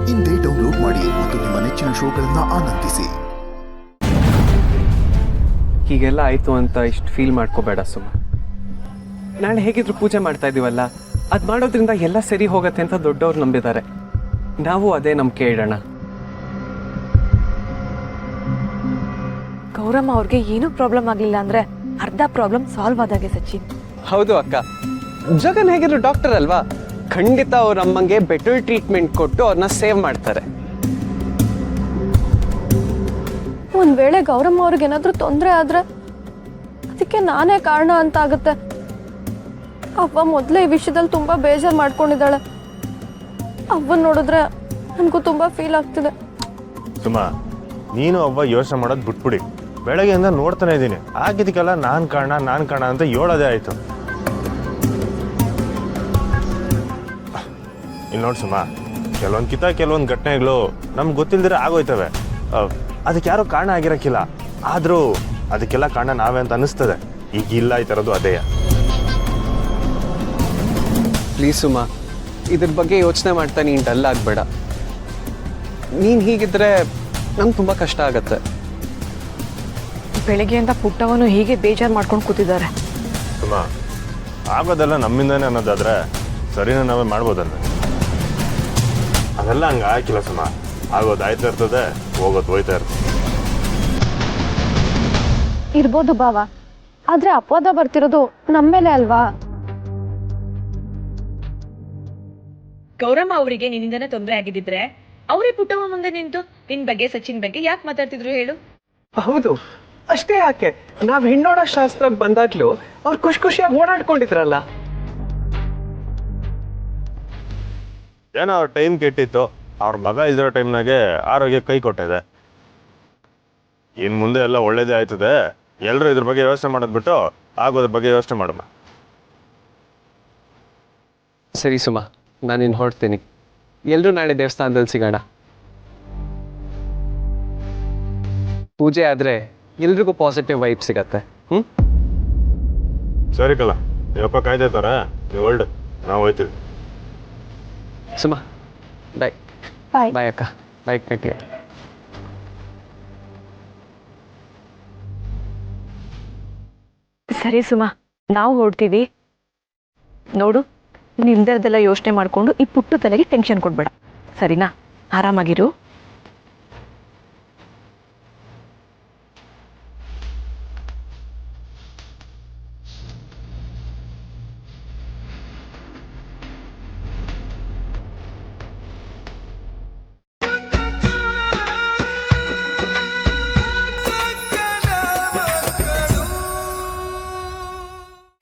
ಇಂದೇ ಡೌನ್ಲೋಡ್ ಮಾಡಿ ಮತ್ತು ನಿಮ್ಮ ನೆಚ್ಚಿನ ಶೋಗಳನ್ನು ಆನಂದಿಸಿ. ಹೀಗೆಲ್ಲ ಆಯಿತು ಅಂತ ಇಷ್ಟು ಫೀಲ್ ಮಾಡ್ಕೋಬೇಡ ಸುಮ್ಮ. ನಾಳೆ ಹೇಗಿದ್ರು ಪೂಜೆ ಮಾಡ್ತಾ ಇದೀವಲ್ಲ, ಅದು ಮಾಡೋದ್ರಿಂದ ಎಲ್ಲ ಸರಿ ಹೋಗತ್ತೆ ಅಂತ ದೊಡ್ಡವ್ರು ನಂಬಿದ್ದಾರೆ. ನಾವು ಅದೇ ನಂಬಿಕೆ ಇಡೋಣ. ಗೌರಮ್ಮ ಅವ್ರಿಗೆ ಏನೂ ಪ್ರಾಬ್ಲಮ್ ಆಗಲಿಲ್ಲ ಅಂದರೆ ಅರ್ಧ ಪ್ರಾಬ್ಲಮ್ ಸಾಲ್ವ್ ಆದಾಗೆ ಸಚಿನ್. ಹೌದು ಅಕ್ಕ, ಜಗನ್ ಹೇಗಿದ್ರು ಡಾಕ್ಟರ್ ಅಲ್ವಾ, ಖಂಡಿತ ಅವ್ರ ಅಮ್ಮಂಗೆ ಬೆಟರ್ ಟ್ರೀಟ್ಮೆಂಟ್ ಕೊಟ್ಟು ಅವ್ರನ್ನ ಸೇವ್ ಮಾಡ್ತಾರೆ. ಒಂದು ವೇಳೆ ಗೌರಮ್ಮ ಅವ್ರಿಗೆ ಏನಾದರೂ ತೊಂದರೆ ಆದರೆ ಅದಕ್ಕೆ ನಾನೇ ಕಾರಣ ಅಂತ ಆಗುತ್ತೆ. ಅವ್ವ ಮೊದಲೇ ಈ ವಿಷಯದಲ್ಲಿ ತುಂಬ ಬೇಜಾರು ಮಾಡ್ಕೊಂಡಿದ್ದಾಳೆ. ಅವ್ವನ್ನ ನೋಡಿದ್ರೆ ನನಗೂ ತುಂಬ ಫೀಲ್ ಆಗ್ತಿದೆ. ಸುಮಾ, ನೀನು ಅವ್ವ ಯೋಚನೆ ಮಾಡೋದು ಬಿಟ್ಬಿಡಿ. ಬೆಳಗ್ಗೆಯಿಂದ ನೋಡ್ತಾನೆ ಇದ್ದೀನಿ, ಆಗಿದ್ದಕ್ಕೆಲ್ಲ ನಾನು ಕಾರಣ ಅಂತ ಹೇಳೋದೇ ಆಯಿತು. ಇಲ್ಲಿ ನೋಡಿ ಸುಮಾ, ಕೆಲವೊಂದು ಘಟನೆಗಳು ನಮ್ಗೆ ಗೊತ್ತಿಲ್ದಿರ ಆಗೋಯ್ತವೆ. ಅದಕ್ಕೆ ಯಾರೋ ಕಾರಣ ಆಗಿರೋಕ್ಕಿಲ್ಲ, ಆದರೂ ಅದಕ್ಕೆಲ್ಲ ಕಾರಣ ನಾವೇ ಅಂತ ಅನ್ನಿಸ್ತದೆ. ಈಗ ಇಲ್ಲ ಈ ಥರದ್ದು ಅದೇ. ಪ್ಲೀಸ್ ಸುಮಾ, ಇದ್ರ ಬಗ್ಗೆ ಯೋಚನೆ ಮಾಡ್ತಾ ನೀನು ಡಲ್ ಆಗಬೇಡ. ನೀನು ಹೀಗಿದ್ರೆ ನಂಗೆ ತುಂಬ ಕಷ್ಟ ಆಗತ್ತೆ. ಬೆಳಗ್ಗೆಯಿಂದ ಪುಟ್ಟವನು ಹೀಗೆ ಬೇಜಾರು ಮಾಡ್ಕೊಂಡು ಕೂತಿದ್ದಾರೆ. ಸುಮಾ, ಆಗೋದೆಲ್ಲ ನಮ್ಮಿಂದಾನೆ ಅನ್ನೋದಾದ್ರೆ ಸರಿನೂ ನಾವೇ ಮಾಡ್ಬೋದನ್ನ. ಅದೆಲ್ಲ ಹಂಗೆ ಹಾಕಿಲ್ಲ ಸುಮಾ, ಆಗೋದು ಆಯ್ತಾ ಇರ್ತದೆ, ಹೋಗೋದು ಹೋಯ್ತಾ ಇರ್ತದೆ. ಇರ್ಬೋದು ಭಾವ, ಆದ್ರೆ ಅಪವಾದ ಬರ್ತಿರೋದು ನಮ್ಮೇಲೆ ಅಲ್ವಾ? ಗೌರಮ್ಮ ಅವರಿಗೆ ನಿನ್ನಿಂದನೇ ತೊಂದರೆ ಆಗಿದ್ದಿದ್ರೆ ಅವರೇ ಪುಟ್ಟಮ್ಮ ಮುಂದೆ ನಿಂತು ನಿನ್ ಬಗ್ಗೆ ಸಚಿನ್ ಬಗ್ಗೆ ಯಾಕೆ ಮಾತಾಡ್ತಿದ್ರು ಹೇಳು? ಹೌದು, ಅಷ್ಟೇ ಯಾಕೆ, ನಾವು ಹೆಣ್ಣೋಡ ಶಾಸ್ತ್ರಕ್ಕೆ ಬಂದಾಗ್ಲೂ ಅವ್ರು ಖುಷಿಯಾಗಿ ಓಡಾಡ್ಕೊಂಡಿದ್ರಲ್ಲ. ಏನೋ ಅವ್ರ ಟೈಮ್ ಕೆಟ್ಟಿತ್ತು, ಅವ್ರ ಮಗ ಇದ್ರೋ ಟೈಮ್ನಾಗೆ ಆರೋಗ್ಯ ಕೈ ಕೊಟ್ಟಿದೆ. ಇನ್ನು ಮುಂದೆ ಎಲ್ಲ ಒಳ್ಳೇದೇ ಆಯ್ತದೆ. ಎಲ್ಲರೂ ಇದ್ರ ಬಗ್ಗೆ ಯೋಚನೆ ಮಾಡೋದು ಬಿಟ್ಟು ಆಗೋದ್ರ ಬಗ್ಗೆ ಯೋಚನೆ ಮಾಡೋಣ. ಸರಿ ಸುಮಾ, ನಾನಿನ್ನು ಹೊರಡ್ತೀನಿ. ಎಲ್ಲರೂ ನಾಳೆ ದೇವಸ್ಥಾನದಲ್ಲಿ ಸಿಗೋಣ. ಪೂಜೆ ಆದರೆ ಎಲ್ರಿಗೂ ಪಾಸಿಟಿವ್ ವೈಬ್ ಸಿಗತ್ತೆ. ಸರಿ ಕಲ್ಲ, ನೀವಪ್ಪ ಕಾಯ್ತಾರ, ನೀವು ಹೊರಡು, ನಾವು ಹೋಯ್ತೀವಿ. ಸುಮಾ ಬಾಯ್. ಬಾಯ್ ಬಾಯ್ ಅಕ್ಕ, ಬಾಯ್ ಕಟ್ಟಿ. ಸರಿ ಸುಮಾ, ನಾವು ಹೊರಡ್ತೀವಿ. ನೋಡು, ನಿಮ್ದೆಲ್ಲ ಯೋಚನೆ ಮಾಡಿಕೊಂಡು ಈ ಪುಟ್ಟು ತಲೆಗೆ ಟೆನ್ಷನ್ ಕೊಡ್ಬೇಡ, ಸರಿನಾ? ಆರಾಮಾಗಿರು.